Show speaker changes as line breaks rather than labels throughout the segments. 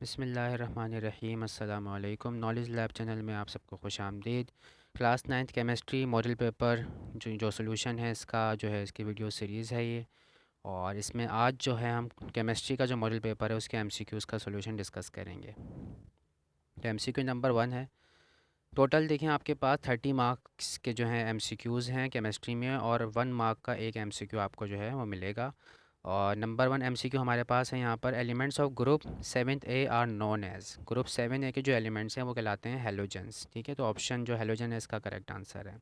बिस्मिल्लाहिर्रहमानिर्रहीम अस्सलाम वालेकुम। नॉलेज लैब चैनल में आप सबको खुश आमदीद। Class ninth chemistry model paper जो सोल्यूशन है इसका जो है इसकी वीडियो सीरीज़ है ये। और इसमें आज जो है हम केमिस्ट्री का जो मॉडल पेपर है उसके एमसीक्यूज़ का सोल्यूशन डिस्कस करेंगे। तो एमसीक्यू नंबर 1 है। टोटल देखें आपके पास 30 मार्क्स के जो हैं एमसीक्यूज़ हैं केमिस्ट्री में, और 1 मार्क का एक एमसीक्यू आपको जो है वो मिलेगा। और नंबर 1 एमसीक्यू हमारे पास है यहाँ पर, elements of group 7A are known as. Group 7A के जो एलिमेंट्स हैं वो कहलाते हैं हेलोजेंस। ठीक है, तो ऑप्शन जो हेलोजन है इसका करेक्ट आंसर है।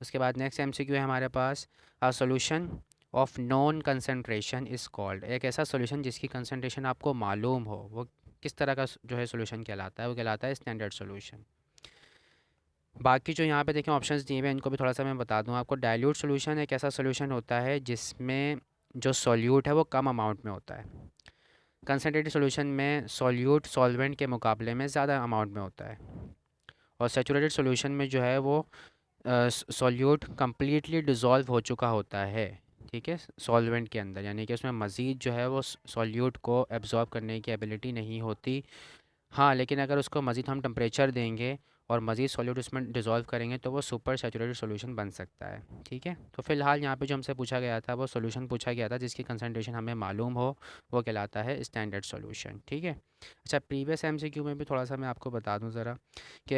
उसके बाद नेक्स्ट एमसीक्यू है हमारे पास, a solution of known concentration is called. एक ऐसा सॉल्यूशन जिसकी कंसंट्रेशन आपको मालूम हो वो किस तरह का जो है सॉल्यूशन कहलाता है, वो कहलाता है स्टैंडर्ड सॉल्यूशन। बाकी जो यहाँ पे देखें ऑप्शंस दिए हुए हैं इनको भी थोड़ा सा मैं बता दूँ आपको। डाइल्यूट सॉल्यूशन एक ऐसा सॉल्यूशन होता है जिसमें जो सॉल्यूट है वो कम अमाउंट में होता है। कंसनट्रेटेड सॉल्यूशन में सॉल्यूट सॉल्वेंट के मुकाबले में ज़्यादा अमाउंट में होता है। और सैचुरेटेड सॉल्यूशन में जो है वो सॉल्यूट कम्प्लीटली डिज़ोल्व हो चुका होता है। ठीक है, सॉल्वेंट के अंदर, यानी कि उसमें मज़ीद जो है वो सॉल्यूट को एब्जॉर्ब करने की एबिलिटी नहीं होती। हाँ, लेकिन अगर उसको मज़ीद हम टेम्परेचर देंगे और मज़ीद सॉल्यूट उसमें डिज़ोल्व करेंगे तो वो सुपर सैचुरेटेड सॉल्यूशन बन सकता है। ठीक है, तो फ़िलहाल यहाँ पे जो हमसे पूछा गया था वो सॉल्यूशन पूछा गया था जिसकी कंसंट्रेशन हमें मालूम हो, वो कहलाता है स्टैंडर्ड सॉल्यूशन। ठीक है। अच्छा, प्रीवियस एमसीक्यू में भी थोड़ा सा मैं आपको बता दूँ ज़रा कि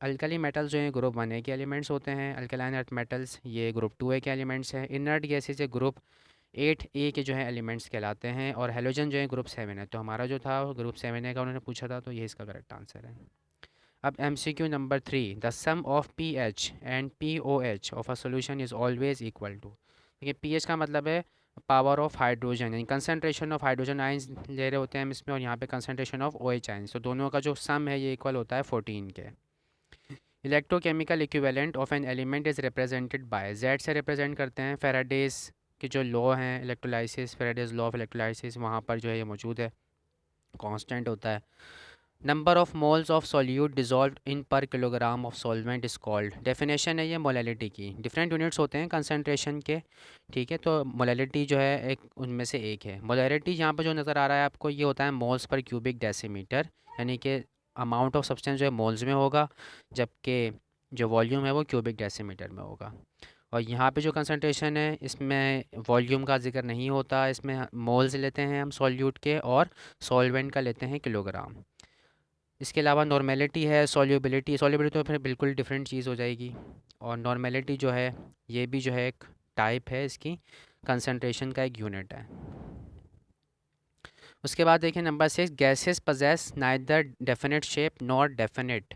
अल्कली मेटल्स जो हैं ग्रुप 1A के एलिमेंट्स होते हैं। अल्कलाइन अर्थ मेटल्स ये ग्रुप 2A के एलिमेंट्स हैं। इनर्ट गैसेज ग्रुप 8A के जो है एलिमेंट्स कहलाते हैं। और हेलोजन जो है ग्रुप 7 है। तो हमारा जो था वो ग्रुप 7A का उन्होंने पूछा था, तो ये इसका करेक्ट आंसर है। अब MCQ number 3, the sum of pH and POH of a solution is always equal to. देखिए, pH का मतलब है पावर ऑफ हाइड्रोजन, यानी कंसनट्रेशन ऑफ हाइड्रोजन आइंस ले रहे होते हैं हम इसमें, और यहाँ पे कंसनट्रेशन ऑफ OH आइंस, तो दोनों का जो सम है ये इक्वल होता है 14 के। Electrochemical equivalent of an element is represented by, Z से रिप्रेजेंट करते हैं फेराडेज के जो लॉ हैं electrolysis, Faraday's law of electrolysis, वहाँ पर जो है ये मौजूद है, कांस्टेंट होता है। Number of moles of solute dissolve in per kilogram of solvent is called. Definition है ये मोलैलिटी की, डिफरेंट यूनिट्स होते हैं कंसंट्रेशन के। ठीक है, तो मोलैलिटी जो है एक उनमें से एक है। मोलैलिटी यहाँ पर जो नज़र आ रहा है आपको ये होता है मोल्स पर क्यूबिक डेसीमीटर, यानी कि अमाउंट ऑफ सब्सटेंस जो है मोल्स में होगा, जबकि जो वॉल्यूम है वो क्यूबिक डेसीमीटर में होगा। और यहाँ पे जो कंसंट्रेशन है इसमें वॉल्यूम का जिक्र नहीं होता, इसमें मोल्स लेते हैं हम सॉल्यूट के, और सॉल्वेंट का लेते हैं किलोग्राम। इसके अलावा नॉर्मेलिटी है, सॉल्युबिलिटी। सॉल्युबिलिटी तो फिर बिल्कुल डिफरेंट चीज़ हो जाएगी। और नॉर्मेलिटी जो है ये भी जो है एक टाइप है, इसकी कंसंट्रेशन का एक यूनिट है। उसके बाद देखिए number 6, gases possess neither definite shape nor definite.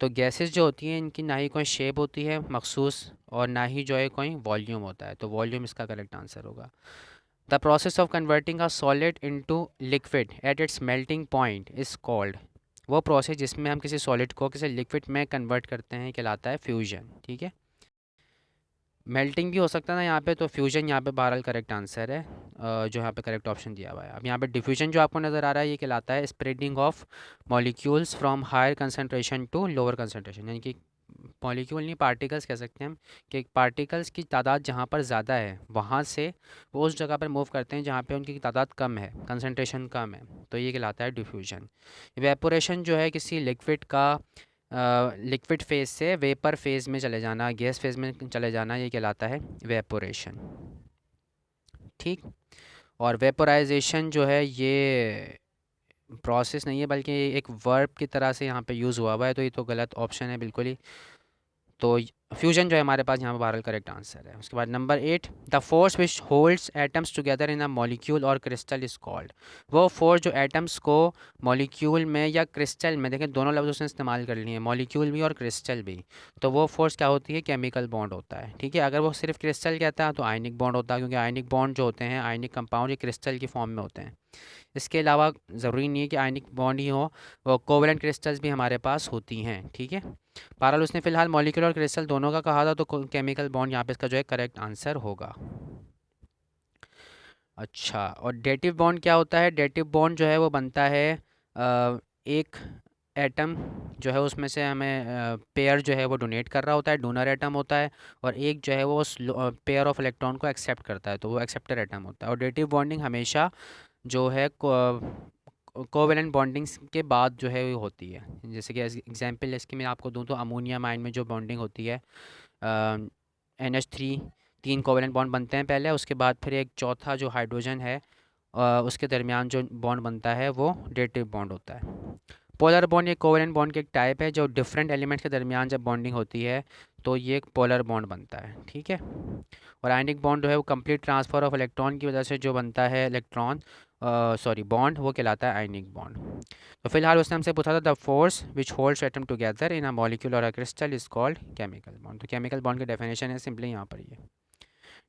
तो गैसेस जो होती हैं इनकी ना ही कोई शेप होती है मखसूस, और ना ही जो है कोई वॉल्यूम होता है, तो वॉल्यूम इसका करेक्ट आंसर होगा। The process of converting a solid into liquid at its melting point is called. वो प्रोसेस जिसमें हम किसी सॉलिड को किसी लिक्विड में कन्वर्ट करते हैं कहलाता है फ्यूजन। ठीक है, मेल्टिंग भी हो सकता है ना यहाँ पे, तो फ्यूजन यहाँ पे बहरहाल करेक्ट आंसर है, जो यहाँ पे करेक्ट ऑप्शन दिया हुआ है। अब यहाँ पे डिफ्यूजन जो आपको नज़र आ रहा है ये कहलाता है spreading of molecules from higher concentration to lower concentration, यानी कि मॉलिक्यूल नहीं, पार्टिकल्स कह सकते हैं हम, कि पार्टिकल्स की तादाद जहाँ पर ज़्यादा है वहाँ से वो उस जगह पर मूव करते हैं जहाँ पे उनकी तादाद कम है, कंसंट्रेशन कम है, तो ये कहलाता है डिफ्यूजन। इवेपोरेशन जो है किसी लिक्विड का लिक्विड फेज से वेपर फेज में चले जाना, गैस फेज में चले जाना, ये कहलाता है वेपोरेशन। ठीक, और वेपोराइजेशन जो है ये प्रोसेस नहीं है बल्कि एक वर्ब की तरह से यहाँ पे यूज़ हुआ है, तो ये तो गलत ऑप्शन है बिल्कुल ही। तो फ्यूजन जो है हमारे पास यहाँ पर बहरहाल करेक्ट आंसर है। उसके बाद number 8, the force which holds atoms together in a molecule और क्रिस्टल इज कॉल्ड। वो फोर्स जो एटम्स को मॉलिक्यूल में या क्रिस्टल में, देखें दोनों लफ्ज़ उसने इस्तेमाल कर लिए हैं, मॉलिक्यूल भी और क्रिस्टल भी, तो वो फोर्स क्या होती है, केमिकल बॉन्ड होता है। ठीक है, अगर वो सिर्फ क्रिस्टल कहता है तो आयनिक बॉन्ड होता है, क्योंकि आयनिक बॉन्ड जो होते हैं, आयनिक कंपाउंड, ये क्रिस्टल की फॉर्म में होते हैं। इसके अलावा ज़रूरी नहीं है कि आयनिक बॉन्ड ही हो, वो कोवलेंट क्रिस्टल्स भी हमारे पास होती हैं। ठीक है, बहरहाल उसने फ़िलहाल मॉलिक्यूलर और क्रिस्टल दोनों का कहा था, तो केमिकल बॉन्ड यहाँ पे इसका जो है करेक्ट आंसर होगा। अच्छा, और डेटिव बॉन्ड क्या होता है? डेटिव बॉन्ड जो है वो बनता है एक एटम जो है उसमें से हमें पेयर जो है वो डोनेट कर रहा होता है, डोनर एटम होता है, और एक जो है वो उस पेयर ऑफ इलेक्ट्रॉन को एक्सेप्ट करता है, तो वो एक्सेप्टर एटम होता है। और डेटिव बॉन्डिंग हमेशा जो है कोवेलेंट बॉन्डिंग्स के बाद जो है वो होती है। जैसे कि एग्जांपल इसकी मैं आपको दूँ तो अमोनियम आयन में जो बॉन्डिंग होती है, NH3, 3 कोवेलेंट बॉन्ड बनते हैं पहले, उसके बाद फिर एक चौथा जो हाइड्रोजन है उसके दरमियान जो बॉन्ड बनता है वो डेटिव बॉन्ड होता है। पोलर बॉन्ड ये कोवेलेंट बॉन्ड की एक टाइप है जो डिफरेंट एलिमेंट्स के दरमियान जब बॉन्डिंग होती है तो ये एक पोलर बॉन्ड बनता है, ठीक है। और आयनिक बॉन्ड जो है वो कंप्लीट ट्रांसफ़र ऑफ इलेक्ट्रॉन की वजह से जो बनता है इलेक्ट्रॉन बॉन्ड, वो कहलाता है आयनिक बॉन्ड। तो फिलहाल उसने हमसे पूछा था the force which holds atom together in a molecule और a crystal is called chemical bond. तो केमिकल बॉन्ड की डेफिनेशन है सिंपली यहाँ पर ये।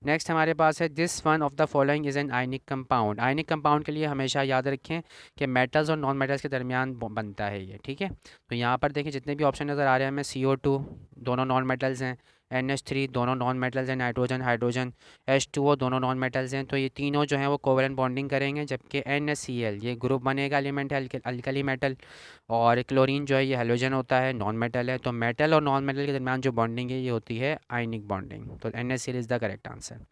नेक्स्ट हमारे पास है this one of the following is an ionic compound. Ionic compound के लिए हमेशा याद रखें कि मेटल्स और नॉन मेटल्स के दरमियान बनता है ये, ठीक है। तो यहाँ पर देखिए जितने भी ऑप्शन नज़र आ रहे हैं हमें, CO2 दोनों नॉन मेटल्स हैं, NH3 दोनों नॉन मेटल्स हैं, नाइट्रोजन हाइड्रोजन, H2O दोनों नॉन मेटल्स हैं। तो ये तीनों जो हैं वो कोवेलेंट बॉन्डिंग करेंगे, जबकि NaCl ये ग्रुप बनेगा एलिमेंट है, अल्कली मेटल। और क्लोरीन जो है ये हेलोजन होता है, नॉन मेटल है। तो मेटल और नॉन मेटल के दरमियान जो बॉन्डिंग है ये होती है आयनिक बॉन्डिंग। तो NaCl is the correct answer.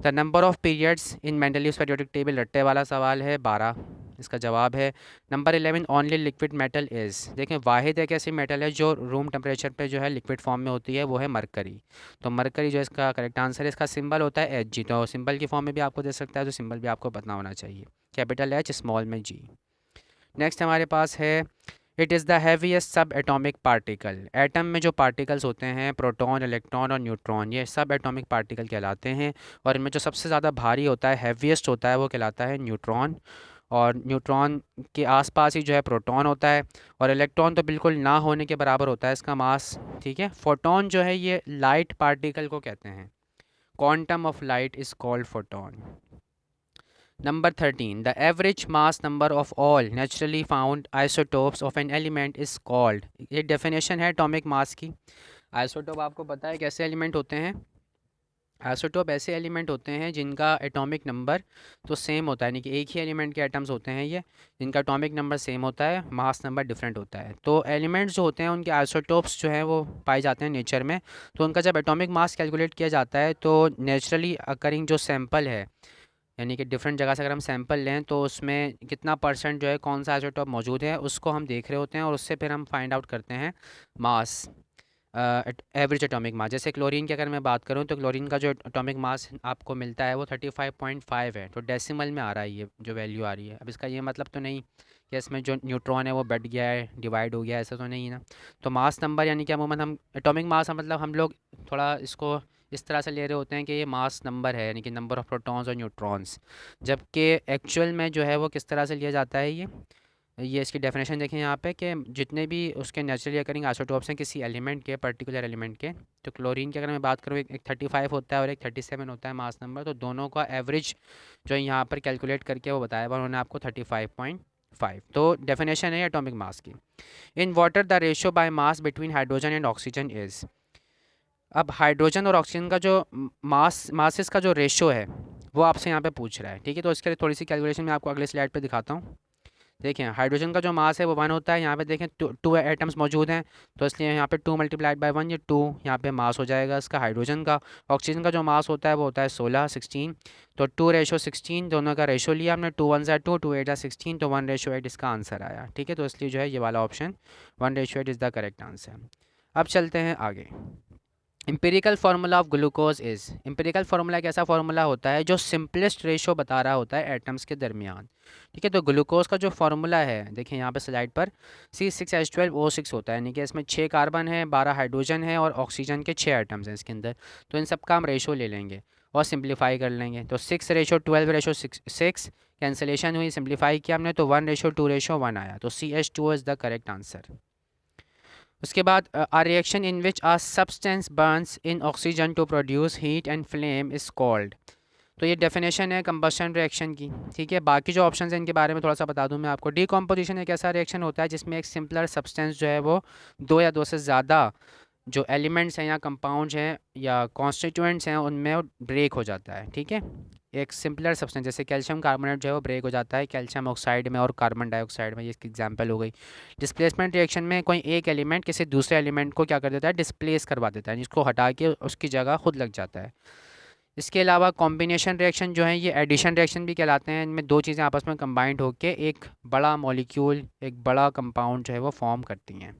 The number of periods in Mendeleev's periodic table, Ratte वाला सवाल है, 12। इसका जवाब है number 11 only liquid metal is. देखें वाहिद एक ऐसी मेटल है जो रूम टेम्परेचर पे जो है लिक्विड फॉर्म में होती है, वो है मरकरी। तो मरकरी जो इसका करेक्ट आंसर है। इसका सिंबल होता है Hg, तो सिंबल की फॉर्म में भी आपको दे सकता है, तो सिंबल भी आपको पता होना चाहिए, कैपिटल H स्मॉल में G। नेक्स्ट हमारे पास है इट इज़ द हैवीएस्ट सब एटॉमिक पार्टिकल। एटम में जो पार्टिकल्स होते हैं प्रोटॉन, इलेक्ट्रॉन और न्यूट्रॉन, ये सब एटॉमिक पार्टिकल कहलाते हैं। और इनमें जो सबसे ज़्यादा भारी होता है, हैवीएस्ट होता है, वो कहलाता है न्यूट्रॉन। और न्यूट्रॉन के आसपास ही जो है प्रोटॉन होता है। और इलेक्ट्रॉन तो बिल्कुल ना होने के बराबर होता है इसका मास, ठीक है। फोटॉन जो है ये लाइट पार्टिकल को कहते हैं, quantum of light is called photon. Number 13. The average mass number of all naturally found isotopes of an element is called। ये definition है atomic mass की। आइसोटोप आपको पता है कैसे एलिमेंट होते हैं? आइसोटोप ऐसे एलिमेंट होते हैं जिनका एटॉमिक नंबर तो सेम होता है, यानी कि एक ही एलिमेंट के एटम्स होते हैं ये, जिनका एटॉमिक नंबर सेम होता है, मास नंबर डिफरेंट होता है। तो एलिमेंट्स जो होते हैं उनके आइसोटोप्स जो हैं वो पाए जाते हैं नेचर में। तो उनका जब एटॉमिक मास कैलकुलेट किया जाता है तो नेचुरली अकरिंग जो सैम्पल है, यानी कि डिफरेंट जगह से अगर हम सैंपल लें तो उसमें कितना परसेंट जो है कौन सा आइसोटोप मौजूद है उसको हम देख रहे होते हैं, और उससे फिर हम फाइंड आउट करते हैं मास, एवरेज एटॉमिक मास। जैसे क्लोरीन की अगर मैं बात करूं तो क्लोरीन का जो एटॉमिक मास आपको मिलता है वो 35.5 है। तो डेसिमल में आ रहा है ये जो वैल्यू आ रही है। अब इसका ये मतलब तो नहीं कि इसमें जो न्यूट्रॉन है वो बढ़ गया है, डिवाइड हो गया है, ऐसा तो नहीं है ना। तो मास नंबर यानी कि अमूमन हम एटॉमिक मास मतलब हम लोग थोड़ा इसको इस तरह से ले रहे होते हैं कि ये मास नंबर है, यानी कि नंबर ऑफ़ प्रोटॉन्स और न्यूट्रॉन्स। जबकि एक्चुअल में जो है वो किस तरह से लिया जाता है, ये इसकी डेफिनेशन देखें यहाँ पे कि जितने भी उसके नेचुरली अकरिंग आइसोटोप्स हैं किसी एलिमेंट के, पर्टिकुलर एलिमेंट के, तो क्लोरीन की अगर मैं बात करूँ एक 35 होता है और एक 37 होता है मास नंबर। तो दोनों का एवरेज जो यहाँ पर कैलकुलेट करके वो बताया हुआ उन्होंने आपको 35.5। तो डेफिनेशन है एटॉमिक मास की। In water the ratio by mass between hydrogen and oxygen is. अब हाइड्रोजन और ऑक्सीजन का जो मासेस का जो रेशो है वो आपसे यहाँ पे पूछ रहा है, ठीक है। तो इसके लिए थोड़ी सी कैलकुलेशन मैं आपको अगले स्लाइड पे दिखाता हूँ। देखें हाइड्रोजन का जो मास है वो 1 होता है, यहाँ पे देखें टू एटम्स मौजूद हैं, तो इसलिए यहाँ पे 2 मल्टीप्लाइड बाय 1, ये 2 यहाँ पे मास हो जाएगा इसका हाइड्रोजन का। ऑक्सीजन का जो मास होता है वो होता है 16। तो 2:16 दोनों का रेशो लिया हमने, 2 1 2, 2 8 16, तो 1:8 इसका आंसर आया, ठीक है। तो इसलिए जो है ये वाला option 1:8 is the correct answer. अब चलते हैं आगे। Empirical formula of glucose is. Empirical formula एक ऐसा फार्मूला होता है जो सिंपलेस्ट रेशो बता रहा होता है एटम्स के दरमियान, ठीक है। तो ग्लूकोज का जो फार्मूला है देखें यहाँ पे स्लाइड पर, C6H12O6 होता है, यानी कि इसमें 6 कार्बन है, 12 हाइड्रोजन है और ऑक्सीजन के 6 एटम्स हैं इसके अंदर। तो इन सब का हम रेशो ले लेंगे और सिंप्लीफाई कर लेंगे। तो 6:12:6 कैंसिलेशन हुई, सिंप्लीफाई किया हमने तो 1:2:1 आया। तो CH2O is the correct answer. उसके बाद a reaction in which a substance burns in oxygen to produce heat and flame is called. तो ये डेफिनेशन है कंबशन रिएक्शन की, ठीक है। बाकी जो ऑप्शन हैं इनके बारे में थोड़ा सा बता दूं मैं आपको। डीकम्पोजिशन एक ऐसा रिएक्शन होता है जिसमें एक सिंपलर सब्सटेंस जो है वो 2 या 2 से ज़्यादा जो एलिमेंट्स हैं या कंपाउंड्स हैं या कॉन्स्टिट्यूएंट्स हैं उनमें ब्रेक हो जाता है, ठीक है। एक सिंपलर सब्सटेंस जैसे कैल्शियम कार्बोनेट जो है वो ब्रेक हो जाता है कैल्शियम ऑक्साइड में और कार्बन डाइऑक्साइड में, ये इसकी एग्जांपल हो गई। डिस्प्लेसमेंट रिएक्शन में कोई एक एलिमेंट किसी दूसरे एलिमेंट को क्या कर देता है, डिस्प्लेस करवा देता है, जिसको हटा के उसकी जगह खुद लग जाता है। इसके अलावा कॉम्बिनेशन रिएक्शन जो है ये एडिशन रिएक्शन भी कहलाते हैं। इनमें दो चीज़ें आपस में कंबाइंड होकर एक बड़ा मॉलिक्यूल, एक बड़ा कंपाउंड जो है वो फॉर्म करती हैं।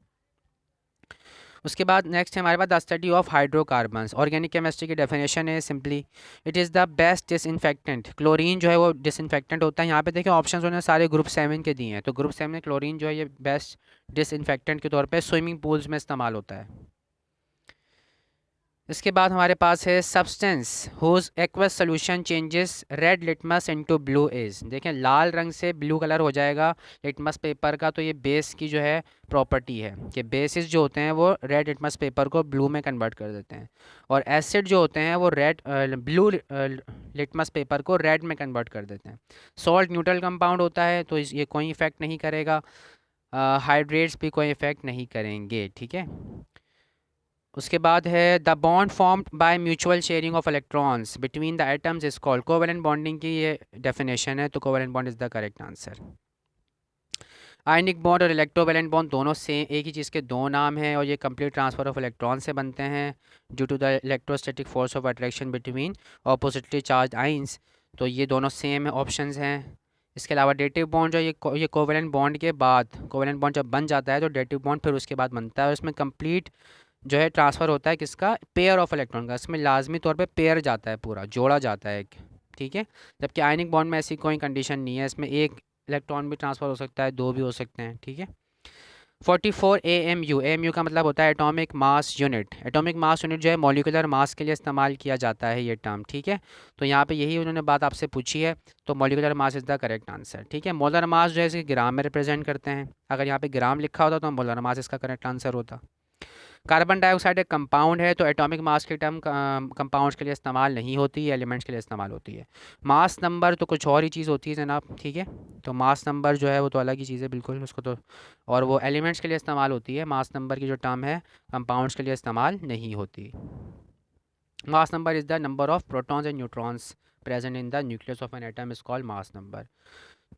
उसके बाद नेक्स्ट है हमारे पास the study of hydrocarbons. Organic chemistry की डेफिनेशन है simply it is the best disinfectant. Chlorine जो है वो डिसइंफेक्टेंट होता है। यहाँ पे देखिए ऑप्शन उन्होंने सारे ग्रुप 7 के दिए हैं, तो ग्रुप 7 में क्लोरीन जो है ये बेस्ट डिसइंफेक्टेंट के तौर पे स्विमिंग पूल्स में इस्तेमाल होता है। इसके बाद हमारे पास है substance whose aqueous solution changes red litmus into blue is. देखें लाल रंग से ब्लू कलर हो जाएगा लिटमस पेपर का, तो ये बेस की जो है प्रॉपर्टी है कि बेसिस जो होते हैं वो रेड लिटमस पेपर को ब्लू में कन्वर्ट कर देते हैं, और एसिड जो होते हैं वो ब्लू लिटमस पेपर को रेड में कन्वर्ट कर देते हैं। सॉल्ट न्यूट्रल कंपाउंड होता है तो ये कोई इफेक्ट नहीं करेगा। हाइड्रेट्स भी कोई इफेक्ट नहीं करेंगे, ठीक है। उसके बाद है the bond formed by mutual sharing of electrons between the atoms is called. Covalent bonding की ये डेफिनेशन है, तो covalent bond is the correct answer. Ionic bond और इलेक्ट्रोवेलेंट बॉन्ड दोनों सेम एक ही चीज़ के दो नाम हैं, और ये कंप्लीट ट्रांसफर ऑफ इलेक्ट्रॉन से बनते हैं due to the electrostatic force of attraction between oppositely charge ions. तो ये दोनों सेम ऑप्शंस हैं। इसके अलावा डेटिव बॉन्ड जो ये कोवेलेंट बॉन्ड के बाद, कोवेलेंट बॉन्ड जब बन जाता है तो डेटिव बॉन्ड फिर उसके बाद बनता है, और इसमें कंप्लीट जो है ट्रांसफ़र होता है किसका, पेयर ऑफ इलेक्ट्रॉन का। इसमें लाजमी तौर पे पेयर जाता है, पूरा जोड़ा जाता है एक, ठीक है। जबकि आयनिक बॉन्ड में ऐसी कोई कंडीशन नहीं है, इसमें एक इलेक्ट्रॉन भी ट्रांसफ़र हो सकता है, दो भी हो सकते हैं, ठीक है। 44 AMU। AMU का मतलब होता है atomic mass unit. Atomic mass unit जो है मॉलिक्यूलर मास के लिए इस्तेमाल किया जाता है ये टर्म, ठीक है। तो यहाँ पे यही उन्होंने बात आपसे पूछी है, तो molecular mass is the correct answer, ठीक है। मोलर मास जो है इसे ग्राम में रिप्रेजेंट करते हैं। अगर यहाँ पे ग्राम लिखा होता तो मोलर मास इसका करेक्ट आंसर होता। कार्बन डाइऑक्साइड एक कंपाउंड है, तो एटॉमिक मास की टर्म कंपाउंड्स के लिए इस्तेमाल नहीं होती है, एलिमेंट्स के लिए इस्तेमाल होती है। मास नंबर तो कुछ और ही चीज़ होती है जनाब, ठीक है। तो मास नंबर जो है वो तो अलग ही चीज़ है बिल्कुल, उसको तो, और वो एलिमेंट्स के लिए इस्तेमाल होती है। मास नंबर की जो टर्म है कंपाउंड्स के लिए इस्तेमाल नहीं होती। Mass number is the number of protons and neutrons present in the nucleus of an atom is called mass number.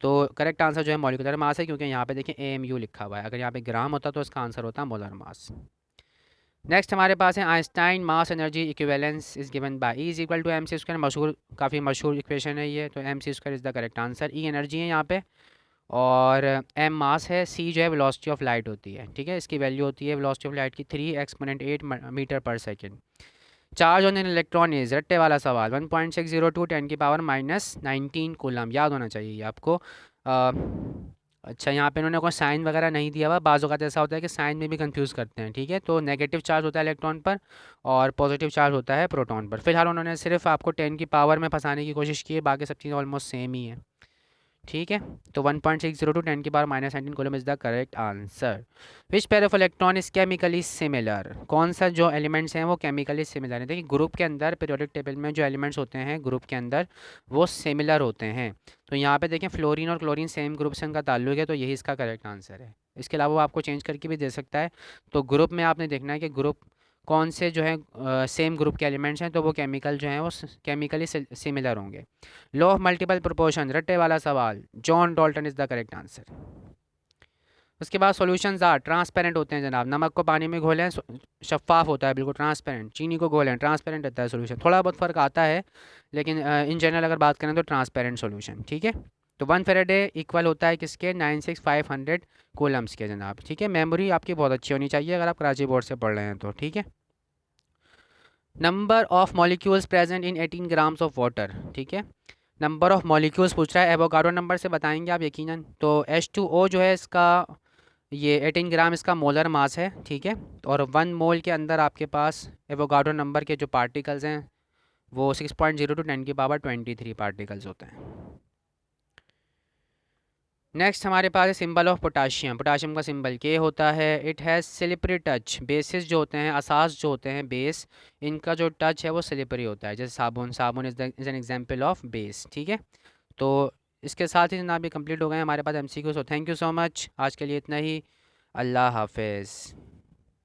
तो करेक्ट आंसर जो है मॉलिक्यूलर मास है, क्योंकि यहाँ पे देखिए AMU लिखा हुआ है। अगर यहाँ पे ग्राम होता तो इसका आंसर होता मोलर मास। नेक्स्ट हमारे पास है Einstein mass energy equivalence is given by E is equal to MC square. मशहूर, काफ़ी मशहूर इक्वेशन है ये, तो MC square is the correct answer. E energy है यहाँ पे, और M मास है, C जो है वेलोसिटी ऑफ लाइट होती है, ठीक है। इसकी वैल्यू होती है वेलोसिटी ऑफ लाइट की 3 एक्सपोनेंट 8 मीटर पर second. Charge on an electron is, Ratte वाला सवाल, 1.602 10 की पावर -19 कूलम। याद होना चाहिए ये आपको। अच्छा, यहाँ पे इन्होंने कोई साइन वगैरह नहीं दिया हुआ। बाज़ औक़ात ऐसा होता है कि साइन में भी कंफ्यूज करते हैं, ठीक है। तो नेगेटिव चार्ज होता है इलेक्ट्रॉन पर और पॉजिटिव चार्ज होता है प्रोटॉन पर। फिलहाल उन्होंने सिर्फ आपको 10 की पावर में फंसाने की कोशिश की है, बाकी सब चीज़ें ऑलमोस्ट सेम ही है, ठीक है। तो 1.602 10 की power -19 coulomb is the correct answer. Which pair of electron is chemically similar. कौन सा जो एलिमेंट्स हैं वो केमिकली सिमिलर है। देखिए ग्रुप के अंदर पीरियोडिक टेबल में जो एलिमेंट्स होते हैं ग्रुप के अंदर वो सिमिलर होते हैं। तो यहाँ पे देखें फ्लोरीन और क्लोरीन सेम ग्रुप से उनका ताल्लुक है, तो यही इसका करेक्ट आंसर है। इसके अलावा वो आपको चेंज करके भी दे सकता है। तो ग्रुप में आपने देखना है कि ग्रुप कौन से जो है सेम ग्रुप के एलिमेंट्स हैं, तो वो केमिकल जो हैं वो केमिकली सिमिलर होंगे। Law of multiple proportion, Ratte वाला सवाल, John Dalton is the correct answer. उसके बाद सॉल्यूशंस आर ट्रांसपेरेंट होते हैं जनाब। नमक को पानी में घोलें शफ़ाफ होता है, बिल्कुल ट्रांसपेरेंट। चीनी को घोलें ट्रांसपेरेंट रहता है सॉल्यूशन। थोड़ा बहुत फ़र्क आता है, लेकिन इन जनरल अगर बात करें तो ट्रांसपेरेंट सॉल्यूशन, ठीक है। तो 1 फेरेडे इक्वल होता है किसके, 96500 कूलम्स के जनाब, ठीक है। मेमोरी आपकी बहुत अच्छी होनी चाहिए अगर आप कराची बोर्ड से पढ़ रहे हैं तो, ठीक है। Number of molecules present in 18 grams of water, ठीक है। नंबर ऑफ मॉलिक्यूल्स पूछ रहा है, एवोगाड्रो नंबर से बताएंगे आप यकीनन। तो H2O जो है इसका ये 18 ग्राम इसका मोलर मास है, ठीक है। और 1 मोल के अंदर आपके पास एवोगाड्रो नंबर के जो पार्टिकल्स हैं वो 6.02 10 की पावर 23 पार्टिकल्स होते हैं। नेक्स्ट हमारे पास है सिंबल ऑफ पोटाशियम। पोटाशियम का सिंबल के होता है। It has slippery touch. Basis जो होते हैं, असास जो होते हैं बेस, इनका जो टच है वो स्लिपरी होता है, जैसे साबुन। साबुन is an example of base, ठीक है। तो इसके साथ ही जनाब ये कंप्लीट हो गए हमारे पास MCQ। So thank you so much, आज के लिए इतना ही। अल्लाह हाफिज़।